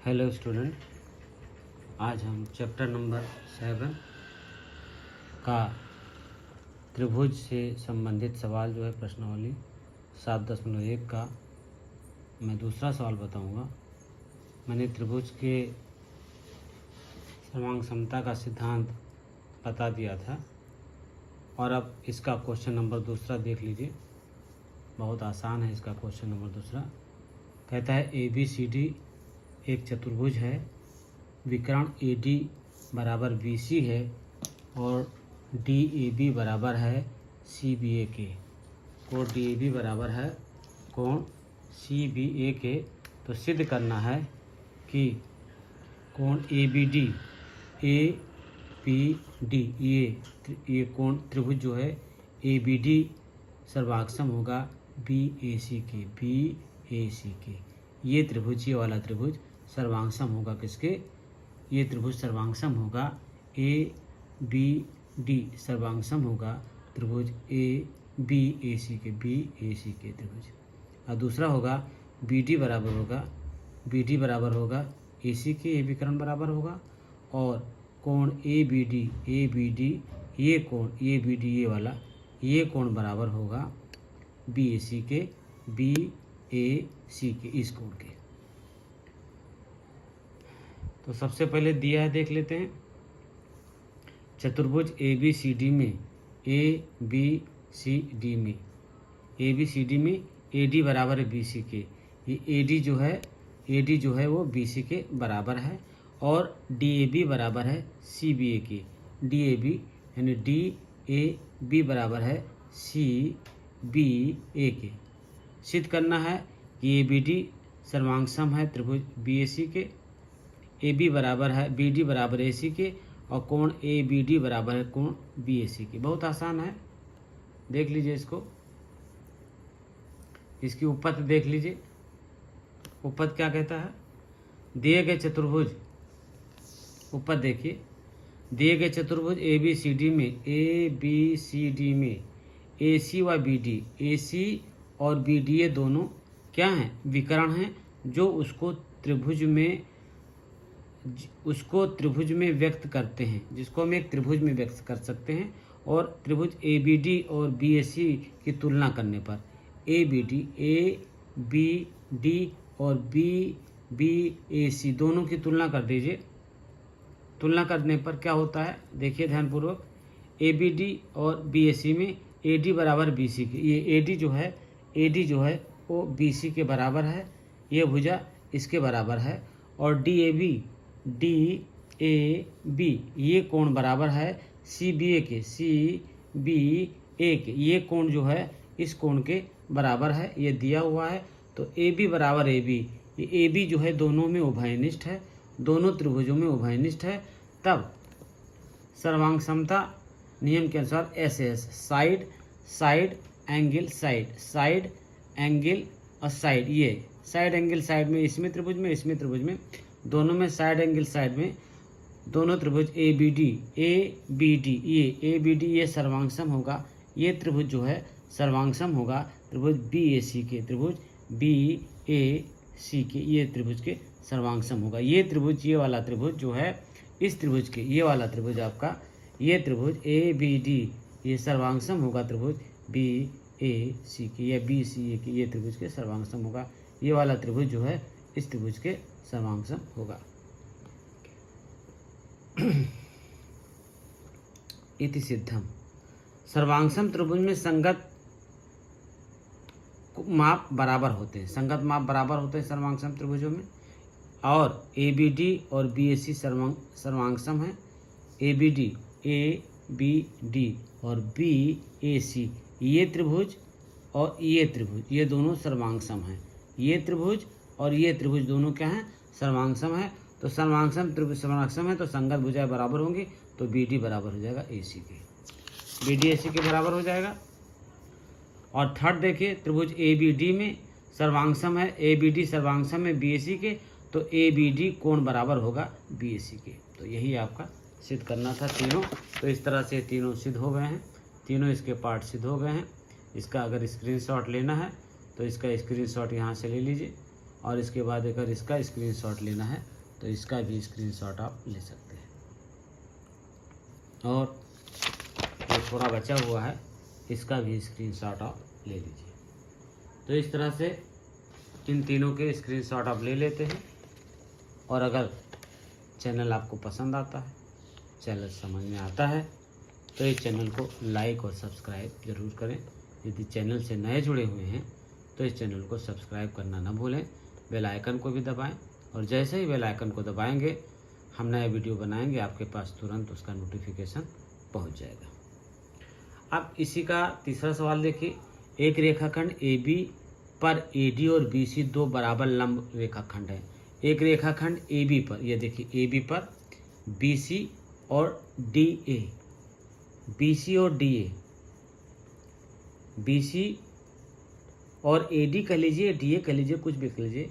Hello student, आज हम chapter number 7 का त्रिभुज से संबंधित सवाल जो है प्रश्नावली 7.1 का मैं दूसरा सवाल बताऊंगा। मैंने त्रिभुज के सर्वांग समता का सिद्धांत बता दिया था और अब इसका क्वेश्चन नंबर दूसरा देख लीजिए। बहुत आसान है इसका क्वेश्चन नंबर दूसरा। कहता है ABCD एक चतुर्भुज है, विकर्ण AD बराबर BC है और DAB बराबर है CBA के। कोण DAB बराबर है कोण CBA के। तो सिद्ध करना है कि कोण ABD ये कोण त्रिभुज जो है ABD सर्वाक्षम होगा BAC के। ये त्रिभुज, ये वाला त्रिभुज सर्वांगसम होगा किसके? ये त्रिभुज सर्वांगसम होगा ABD सर्वांगसम होगा त्रिभुज BAC के त्रिभुज। और दूसरा होगा BD बराबर होगा AC के, ये विकर्ण बराबर होगा। और कोण ABD ये कोण ABD ये कोण बराबर होगा BAC के इस कोण के। तो सबसे पहले दिया है, देख लेते हैं। चतुर्भुज ABCD में AD बराबर है BC के। ये AD जो है वो BC के बराबर है और DAB बराबर है CBA के। DAB यानी DAB बराबर है CBA के। सिद्ध करना है कि ABD सर्वांगसम है त्रिभुज BAC के। AB बराबर है BD बराबर AC के और कोण ABD बराबर है कोण BAC के। बहुत आसान है, देख लीजिए इसको। इसकी उपपत्ति देख लीजिए। उपपत्ति क्या कहता है? दिए गए चतुर्भुज, उपपत्ति देखिए, दिए गए चतुर्भुज ABCD में AC व BD, AC और BD ये दोनों क्या हैं? विकर्ण हैं, जो उसको त्रिभुज में व्यक्त करते हैं, जिसको हम एक त्रिभुज में व्यक्त कर सकते हैं। और त्रिभुज ABD और BAC की तुलना करने पर ABD और BAC दोनों की तुलना कर दीजिए। तुलना करने पर क्या होता है, देखिए ध्यानपूर्वक। ABD और BAC में AD बराबर BC के। ये AD जो है वो BC के बराबर है, ये भुजा इसके बराबर है। और DAB ये कोण बराबर है CBA के। ये कोण जो है इस कोण के बराबर है, ये दिया हुआ है। तो AB बराबर AB, ये AB जो है दोनों में उभयनिष्ठ है, दोनों त्रिभुजों में उभयनिष्ठ है। तब सर्वांग समता नियम के अनुसार SS साइड एंगल और साइड, ये साइड एंगल साइड में इसमें त्रिभुज में दोनों में साइड एंगल साइड में दोनों त्रिभुज ABD ये सर्वांगसम होगा। ये त्रिभुज जो है सर्वांगसम होगा त्रिभुज BAC के। ये त्रिभुज के सर्वांगसम होगा। ये त्रिभुज, ये वाला त्रिभुज जो है इस त्रिभुज के, ये वाला त्रिभुज आपका, ये त्रिभुज ABD ये सर्वांगसम होगा त्रिभुज BAC के या BCA के। ये त्रिभुज के सर्वांगसम होगा। ये वाला त्रिभुज जो है इस त्रिभुज के सर्वांगसम होगा। इति सिद्धम। सर्वांगसम त्रिभुज में संगत माप बराबर होते हैं, सर्वांगसम त्रिभुजों में। और ABD और BAC सर्वांगसम है। ABD और BAC ये त्रिभुज और ये त्रिभुज ये दोनों सर्वांगसम हैं। ये त्रिभुज और ये त्रिभुज दोनों क्या हैं? सर्वांगसम है। तो सर्वांगसम त्रिभुज सर्वांगसम है तो संगत भुजाएं बराबर होंगी। तो BD बराबर हो जाएगा AC के, BD AC के बराबर हो जाएगा। और थर्ड देखिए, त्रिभुज ABD में सर्वांगसम है, ABD सर्वांगसम है BAC के, तो ABD कोण बराबर होगा BAC के। तो यही आपका सिद्ध करना था तीनों। तो इस तरह से तीनों सिद्ध हो गए हैं, तीनों इसके पार्ट सिद्ध हो गए हैं। इसका अगर स्क्रीनशॉट लेना है तो इसका स्क्रीनशॉट यहाँ से ले लीजिए और इसके बाद अगर इसका स्क्रीनशॉट लेना है तो इसका भी स्क्रीनशॉट आप ले सकते हैं। और ये थोड़ा बचा हुआ है, इसका भी स्क्रीनशॉट आप ले लीजिए। तो इस तरह से इन तीनों के स्क्रीनशॉट आप ले लेते हैं। और अगर चैनल आपको पसंद आता है, चैनल समझ में आता है, तो इस चैनल को लाइक और सब्सक्राइब ज़रूर करें। यदि चैनल से नए जुड़े हुए हैं तो इस चैनल को सब्सक्राइब करना ना भूलें, बेल आइकन को भी दबाएं, और जैसे ही बेल आइकन को दबाएंगे हम नया वीडियो बनाएंगे, आपके पास तुरंत उसका नोटिफिकेशन पहुंच जाएगा। अब इसी का तीसरा सवाल देखिए। एक रेखाखंड AB पर AD और BC दो बराबर लंब रेखाखंड है। एक रेखाखंड AB पर, ये देखिए AB पर BC और DA, BC और DA, BC और AD कह लीजिए, DA कह लीजिए, कुछ भी कह लीजिए।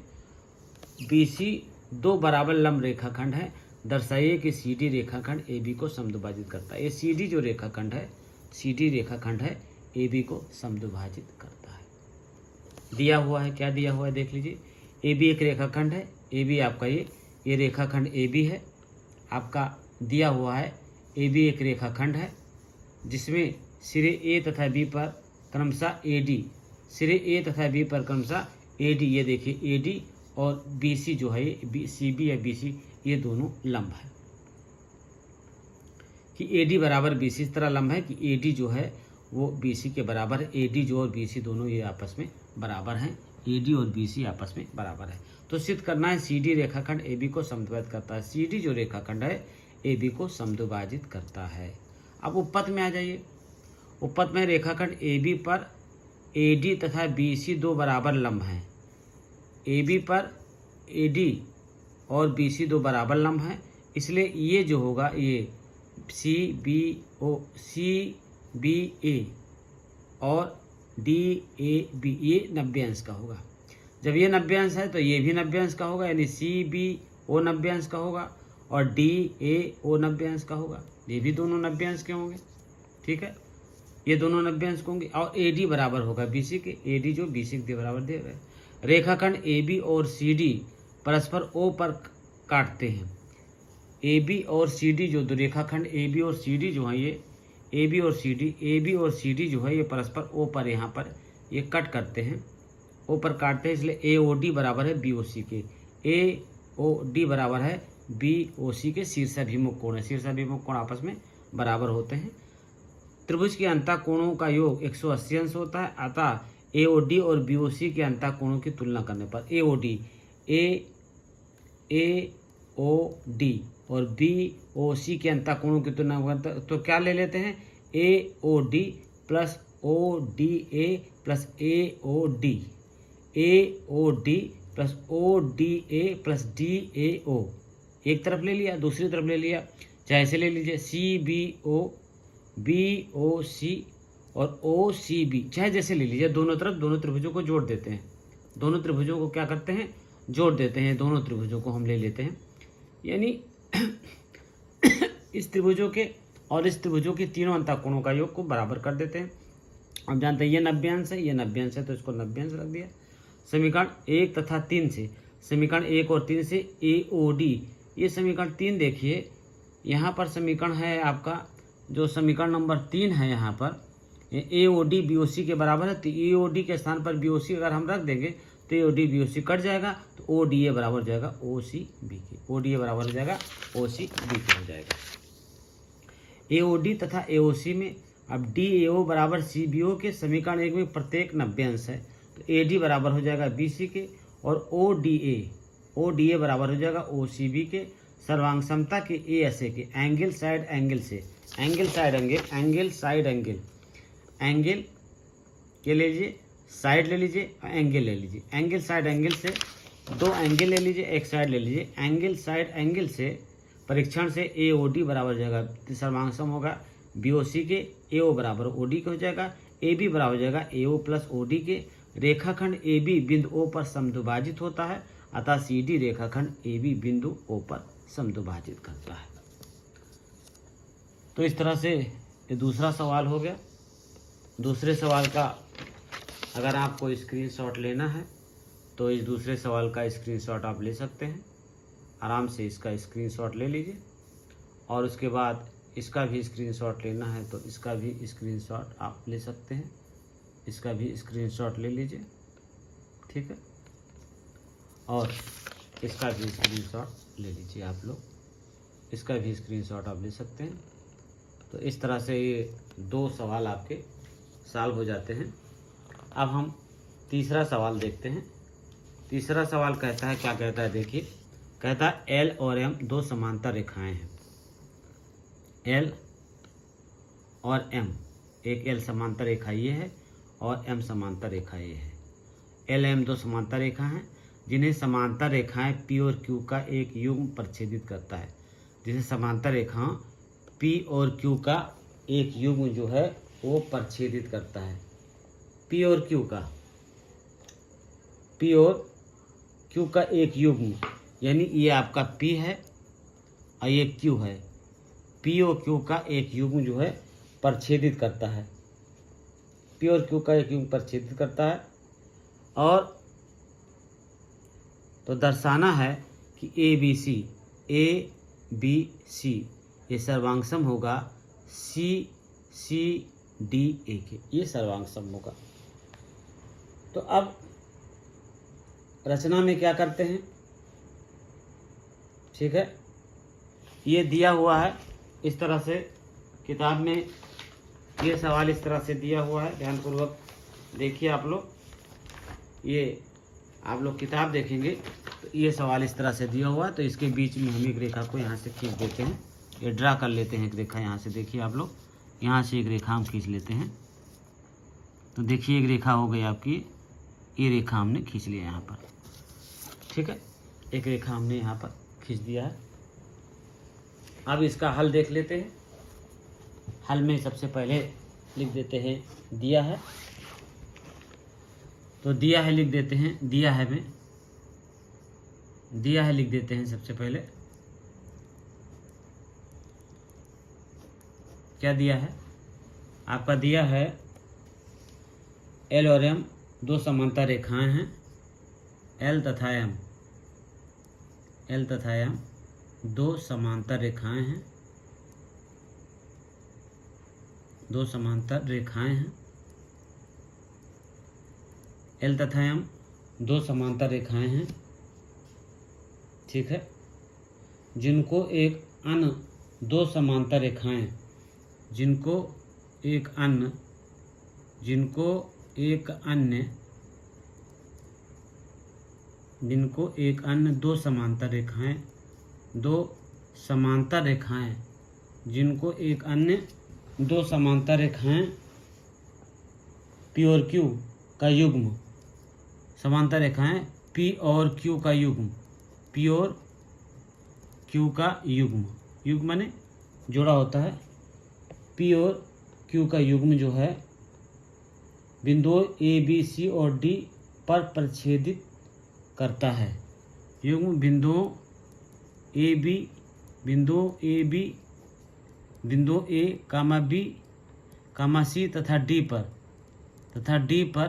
BC दो बराबर लंब रेखाखंड है। दर्शाइए कि CD रेखाखंड AB को समद्विभाजित करता है। ये CD जो रेखाखंड है, CD रेखाखंड है, AB को समद्विभाजित करता है। दिया हुआ है, क्या दिया हुआ है देख लीजिए। AB एक रेखाखंड है, AB आपका ये रेखाखंड AB है आपका। दिया हुआ है AB एक रेखाखंड है जिसमें सिरे A तथा B पर क्रमशः AD, सिरे A तथा B पर क्रमशः AD, ये देखिए AD और BC जो है CB या BC, ये दोनों लंब है। कि AD बराबर BC इस तरह लंब है कि AD जो है वो BC के बराबर है। AD जो और BC दोनों ये आपस में बराबर हैं। AD और BC आपस में बराबर है। तो सिद्ध करना है CD रेखाखंड AB को समद्विभाजित करता है। CD जो रेखाखंड है AB को समद्विभाजित करता है। अब उपपथ में आ जाइए। उपपथ में रेखाखंड AB पर AD तथा BC दो बराबर लंब हैं। AB पर AD और BC दो बराबर लंब हैं, इसलिए ये जो होगा ये CBA और DAB ये 90 अंश का होगा। जब ये 90 अंश है तो ये भी 90 अंश का होगा, यानी CBO 90 अंश का होगा और DAO 90 अंश का होगा। ये भी दोनों 90 अंश के होंगे, ठीक है, ये दोनों 90 अंश के होंगे। और AD बराबर होगा BC के, AD जो BC के बराबर दे रहे हैं। रेखाखंड AB और CD परस्पर O पर काटते हैं। AB और CD जो दो रेखाखंड AB और CD जो है ये AB और CD जो है ये परस्पर O पर यहाँ पर ये कट करते हैं, O पर काटते हैं, इसलिए AOD बराबर है BOC के। AOD बराबर है BOC के। शीर्षाभिमुख कोण है, शीर्षाभिमुख कोण आपस में बराबर होते हैं। त्रिभुज के अंतःकोणों का योग 180 अंश होता है। अतः AOD और BOC के अंतःकोणों की तुलना करने पर AOD और BOC के अंतःकोणों की तुलना करते तो क्या ले लेते हैं, AOD plus ODA plus AOD, AOD plus ODA plus DAO एक तरफ ले लिया, दूसरी तरफ ले लिया, चाहे ऐसे ले लीजिए CBO, BOC और OCB, चाहे जैसे ले लीजिए। दोनों तरफ दोनों त्रिभुजों को जोड़ देते हैं, दोनों त्रिभुजों को क्या करते हैं, जोड़ देते हैं। दोनों त्रिभुजों को हम ले लेते हैं, यानी इस त्रिभुजों के और इस त्रिभुजों के तीनों अंतःकोणों का योग को बराबर कर देते हैं। हम जानते हैं ये 90 अंश है, ये 90 अंश है, तो इसको 90 अंश रख दिया। समीकरण 1 तथा 3 से, समीकरण 1 और 3 से AOD, ये समीकरण 3 देखिए, यहाँ पर समीकरण है आपका जो समीकरण नंबर 3 है, यहाँ पर AOD BOC के बराबर है। तो AOD के स्थान पर BOC अगर हम रख देंगे तो AOD BOC कट जाएगा, तो ODA बराबर हो जाएगा OCB के, ODA बराबर हो जाएगा OCB के हो जाएगा। AOD तथा AOC में अब DAO बराबर CBO के समीकरण 1 में प्रत्येक 90 अंश है, तो AD बराबर हो जाएगा BC के और ODA बराबर हो जाएगा OCB के। सर्वांग समता के ASA के एंगल साइड एंगल से, एंगल के ले लीजिए, साइड ले लीजिए, एंगल ले लीजिए। एंगल साइड एंगल से दो एंगल ले लीजिए, एक साइड ले लीजिए। एंगल साइड एंगल से परीक्षण से AOD बराबर हो जाएगा, सर्वांग सम होगा BOC के, AO बराबर OD के हो जाएगा। AB बराबर हो जाएगा AO प्लस OD के। रेखाखंड AB बिंदु O पर समद्विभाजित होता है, अतः CD रेखाखंड AB बिंदु O पर समद्विभाजित करता है। तो इस तरह से ये दूसरा सवाल हो गया। दूसरे सवाल का अगर आपको स्क्रीनशॉट लेना है तो इस दूसरे सवाल का स्क्रीनशॉट आप ले सकते हैं, आराम से इसका स्क्रीनशॉट ले लीजिए। और उसके बाद इसका भी स्क्रीनशॉट लेना है तो इसका भी स्क्रीनशॉट आप ले सकते हैं, इसका भी स्क्रीनशॉट ले लीजिए, ठीक है। और इसका भी स्क्रीनशॉट ले लीजिए आप लोग, इसका भी स्क्रीनशॉट आप ले सकते हैं। तो इस तरह से ये 2 सवाल आपके सॉल्व हो जाते हैं। अब हम तीसरा सवाल देखते हैं। तीसरा सवाल कहता है, क्या कहता है देखिए, कहता है एल और एम 2 समांतर रेखाएं हैं। एल और एम, एक एल समांतर रेखा ये है और एम समांतर रेखा ये है। एल एम 2 समांतर रेखा हैं जिन्हें समांतर रेखाएं पी और क्यू का एक युग्म प्रच्छेदित करता है। जिसे समांतर रेखाओं पी और क्यू का एक युग्म जो है वो प्रच्छेदित करता है। पी और क्यू का, पी और क्यू का एक युग्म, यानी ये आपका पी है और ये क्यू है। पी और क्यू का एक युग्म जो है प्रच्छेदित करता है, पी और क्यू का एक युग्म प्रच्छेदित करता है। और तो दर्शाना है कि ए बी सी ये सर्वांग होगा सी सी डी ए के, ये सर्वांग होगा। तो अब रचना में क्या करते हैं, ठीक है, ये दिया हुआ है इस तरह से किताब में, ये सवाल इस तरह से दिया हुआ है। ध्यानपूर्वक देखिए आप लोग, ये आप लोग किताब देखेंगे तो ये सवाल इस तरह से दिया हुआ है। तो इसके बीच में हम एक रेखा को यहाँ से खींच देते हैं, ये ड्रा कर लेते हैं एक रेखा यहाँ से। देखिए आप लोग, यहाँ से एक रेखा हम खींच लेते हैं। तो देखिए एक रेखा हो गई आपकी, ये रेखा हमने खींच लिया यहाँ पर, ठीक है, एक रेखा हमने यहाँ पर खींच दिया है। अब इसका हल देख लेते हैं। हल में सबसे पहले लिख देते हैं दिया है, तो दिया है लिख देते हैं, दिया है में दिया है लिख देते हैं। सबसे पहले क्या दिया है आपका, दिया है एल और एम 2 समांतर रेखाएं हैं। एल तथा एम 2 समांतर रेखाएं हैं, 2 समांतर रेखाएं हैं। एल तथा एम 2 समांतर रेखाएं हैं, ठीक है, जिनको एक अन्य 2 समांतर रेखाएं, जिनको एक अन्य 2 समांतर रेखाएं, 2 समांतर रेखाएं, जिनको एक अन्य 2 समांतर रेखाएं पी और क्यू का युग्म, समांतर रेखाएं पी और क्यू का युग्म, पी और क्यू का युग्म, युग्म माने जोड़ा होता है। पी और क्यू का युग्म जो है बिंदुओं ए बी सी और डी पर प्रच्छेदित करता है। युग्म बिंदुओं ए कामा बी कामा सी तथा डी पर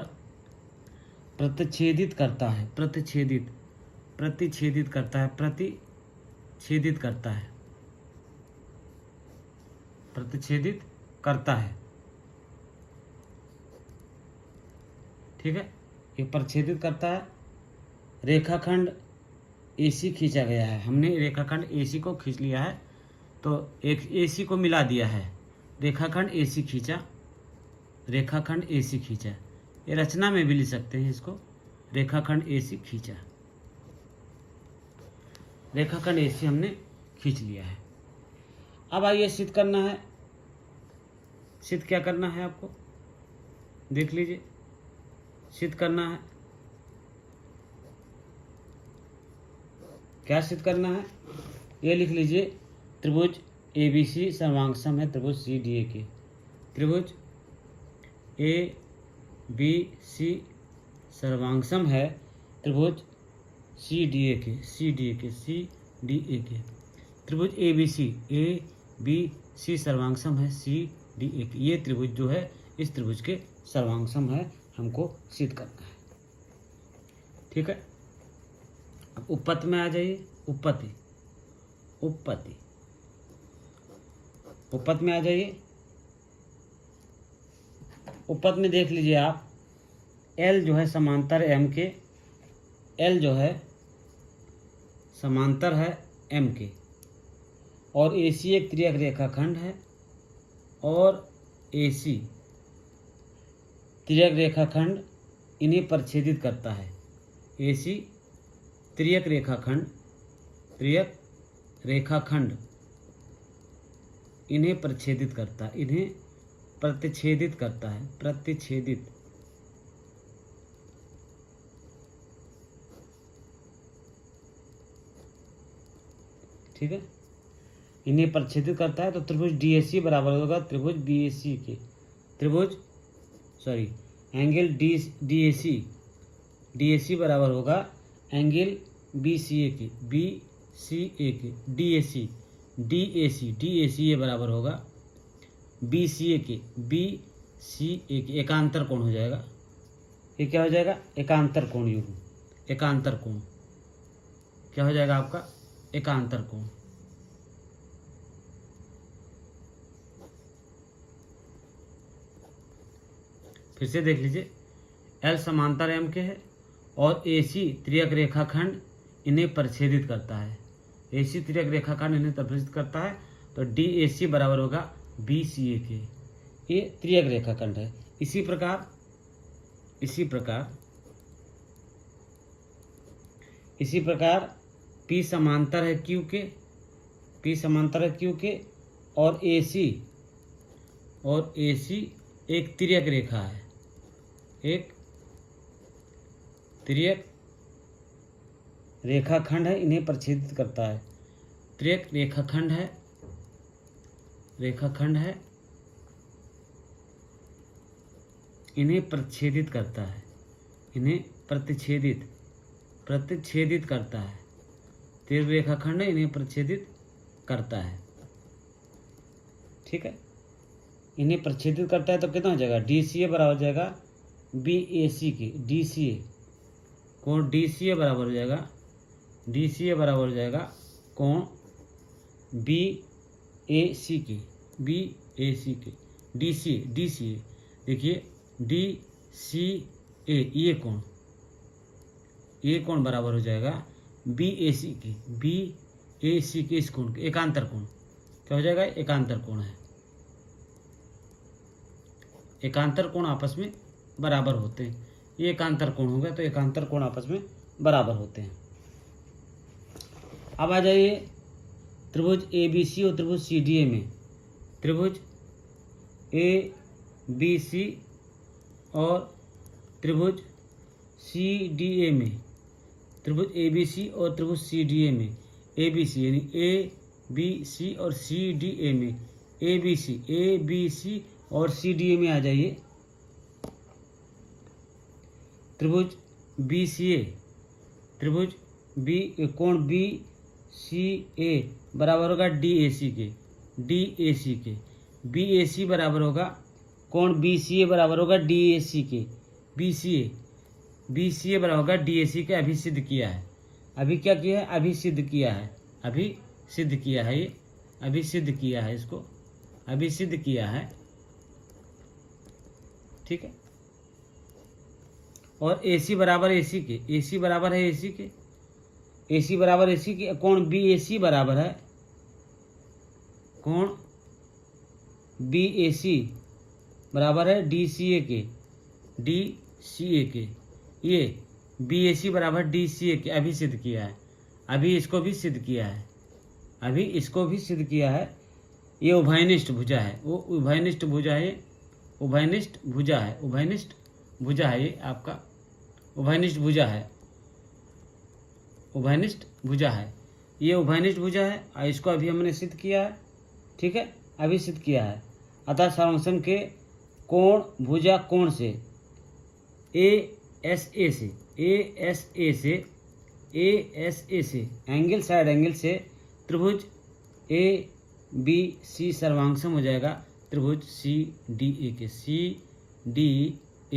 प्रतिच्छेदित करता है, प्रतिच्छेदित करता है, ठीक है, ये प्रच्छेदित करता है। रेखाखंड AC खींचा गया है, हमने रेखाखंड AC को खींच लिया है, तो एक AC को मिला दिया है, रेखाखंड AC खींचा। ये रचना में भी लिख सकते हैं इसको, रेखाखंड AC खींचा, रेखाखंड AC हमने खींच लिया है। अब आइए सिद्ध करना है। सिद्ध क्या करना है आपको, देख लीजिए, सिद्ध करना है, क्या सिद्ध करना है, ये लिख लीजिए। त्रिभुज ABC सर्वांग है त्रिभुज CDA के, त्रिभुज ABC सर्वांग है त्रिभुज CDA के, त्रिभुज ABC सर्वांग है CDA के। ये त्रिभुज जो है इस त्रिभुज के सर्वांग है, हमको सिद्ध करना है। ठीक है। अब उपपत्ति में आ जाइए। उपपत्ति उपपत्ति उपपत्ति में आ जाइए। उपपत्ति में देख लीजिए आप, एल जो है समांतर एम के, एल जो है समांतर है एम के, और ए सी एक त्रियक रेखाखंड है, और ए सी त्रियक रेखाखंड इन्हें प्रच्छेदित करता है। ए सी त्रियक रेखाखंड, त्रियक रेखाखंड इन्हें प्रच्छेदित करता है, इन्हें प्रतिच्छेदित करता है, प्रतिच्छेदित। ठीक है, इन्हें प्रच्छेदित करता है। तो त्रिभुज डीएसी बराबर होगा त्रिभुज बीएसी के, त्रिभुज एंगल डीएसी, डीएसी बराबर होगा एंगल बीसीए के, बीसीए के, डीएसी डीएसी डीएसी ये बराबर होगा बीसीए के, बीसीए के। एकांतर कोण हो जाएगा। ये क्या हो जाएगा? एकांतर कोण युग्म, एकांतर कोण क्या हो जाएगा आपका? एकांतर कोण। फिर से देख लीजिए, एल समांतर एम के है और एसी त्रियक रेखाखंड इन्हें प्रच्छेदित करता है। एसी त्रियक रेखाखंड इन्हें प्रच्छेदित करता है, तो डी ए सी बराबर होगा बी सी ए के। ये त्रियक रेखाखंड है। इसी प्रकार पी समांतर है क्यू के, पी समांतर है क्यू के, और एसी एक त्रियक रेखा है, एक त्रियक रेखाखंड है, इन्हें प्रच्छेदित करता है। त्रियक रेखाखंड है, इन्हें प्रच्छेदित करता है, इन्हें प्रतिच्छेदित करता है। त्रियक रेखाखंड है, इन्हें प्रच्छेदित करता है। ठीक है, इन्हें प्रच्छेदित करता है तो कितना हो जाएगा? डीसीए बराबर हो जाएगा बीएसी के, डीसीए कोण डीसीए बराबर हो जाएगा, डीसीए बराबर हो जाएगा कोण बीएसी के, बीएसी के, डीसीए देखिए डीसीए ये कोण बराबर हो जाएगा बीएसी के, इस कोण के, एकांतर कोण क्या हो जाएगा? एकांतर कोण है। एकांतर कोण आपस में बराबर होते हैं। ये एकांतर कोण हो गया, तो एकांतर कोण आपस में बराबर होते हैं। अब आ जाइए त्रिभुज ए बी सी और त्रिभुज सी डी ए में। त्रिभुज ए बी सी और त्रिभुज सी डी ए में, त्रिभुज ए बी सी और त्रिभुज सी डी ए में, ए बी सी यानी ए बी सी और सी डी ए में, ए बी सी और सी डी ए में आ जाइए। त्रिभुज बी सी ए, त्रिभुज कोण बी सी ए बराबर होगा डी ए सी के, बी ए सी बराबर होगा कोण बी सी ए बराबर होगा डी ए सी के, बी सी ए बराबर होगा डी ए सी के। अभी सिद्ध किया है, अभी क्या किया है? अभी सिद्ध किया है, ये अभी सिद्ध किया है, इसको अभी सिद्ध किया है। ठीक है, और AC बराबर AC के, AC बराबर है AC के, AC बराबर AC के, कोण BAC बराबर है, कोण BAC बराबर है DCA के, ये BAC बराबर DCA के। अभी सिद्ध किया है, अभी इसको भी सिद्ध किया है, ये उभयनिष्ठ भुजा है, वो उभयनिष्ठ भुजा है, उभयनिष्ठ भुजा है, ये आपका उभयनिष्ठ भुजा है, ये उभयनिष्ठ भुजा है, और इसको अभी हमने सिद्ध किया है। ठीक है, अभी सिद्ध किया है। अतः सर्वसम के कोण भुजा कोण से ASA से एंगल साइड एंगल से त्रिभुज ABC सर्वांगसम हो जाएगा त्रिभुज CDA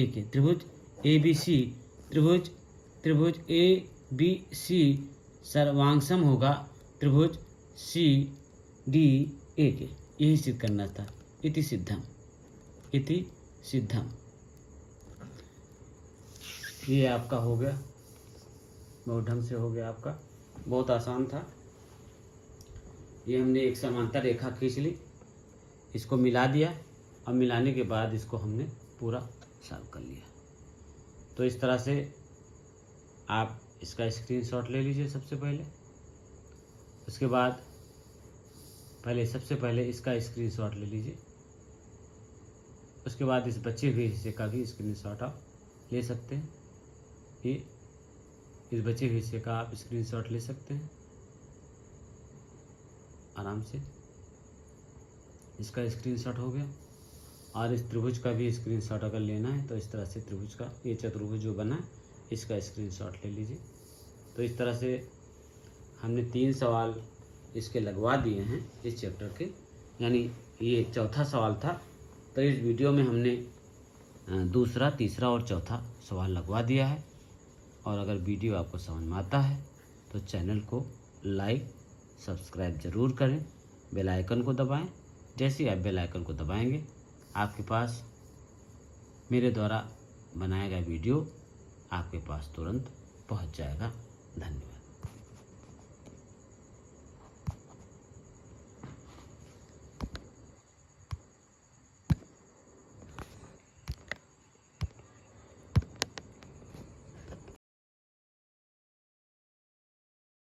के, त्रिभुज ABC त्रिभुज त्रिभुज ए बी सी सर्वांगसम होगा त्रिभुज सी डी ए के। यही सिद्ध करना था। इति सिद्धम, इति सिद्धम। ये आपका हो गया, बहुत ढंग से हो गया आपका, बहुत आसान था। ये हमने एक समांतर रेखा खींच ली, इसको मिला दिया और मिलाने के बाद इसको हमने पूरा सॉल्व कर लिया। तो इस तरह से आप इसका स्क्रीनशॉट ले लीजिए सबसे पहले। उसके बाद सबसे पहले इसका स्क्रीनशॉट ले लीजिए। उसके बाद इस बचे हुए हिस्से का भी स्क्रीनशॉट आप ले सकते हैं। ये इस बचे हुए हिस्से का आप स्क्रीनशॉट ले सकते हैं आराम से। इसका स्क्रीनशॉट हो गया। और इस त्रिभुज का भी स्क्रीनशॉट अगर लेना है तो इस तरह से त्रिभुज का, ये चतुर्भुज जो बना है इसका स्क्रीनशॉट ले लीजिए। तो इस तरह से हमने 3 सवाल इसके लगवा दिए हैं इस चैप्टर के, यानी ये चौथा सवाल था। तो इस वीडियो में हमने दूसरा, तीसरा और चौथा सवाल लगवा दिया है। और अगर वीडियो आपको समझ में आता है तो चैनल को लाइक सब्सक्राइब ज़रूर करें, बेल आइकन को दबाएं। जैसे ही आप बेल आइकन को दबाएंगे आपके पास मेरे द्वारा बनाया गया वीडियो आपके पास तुरंत पहुंच जाएगा। धन्यवाद।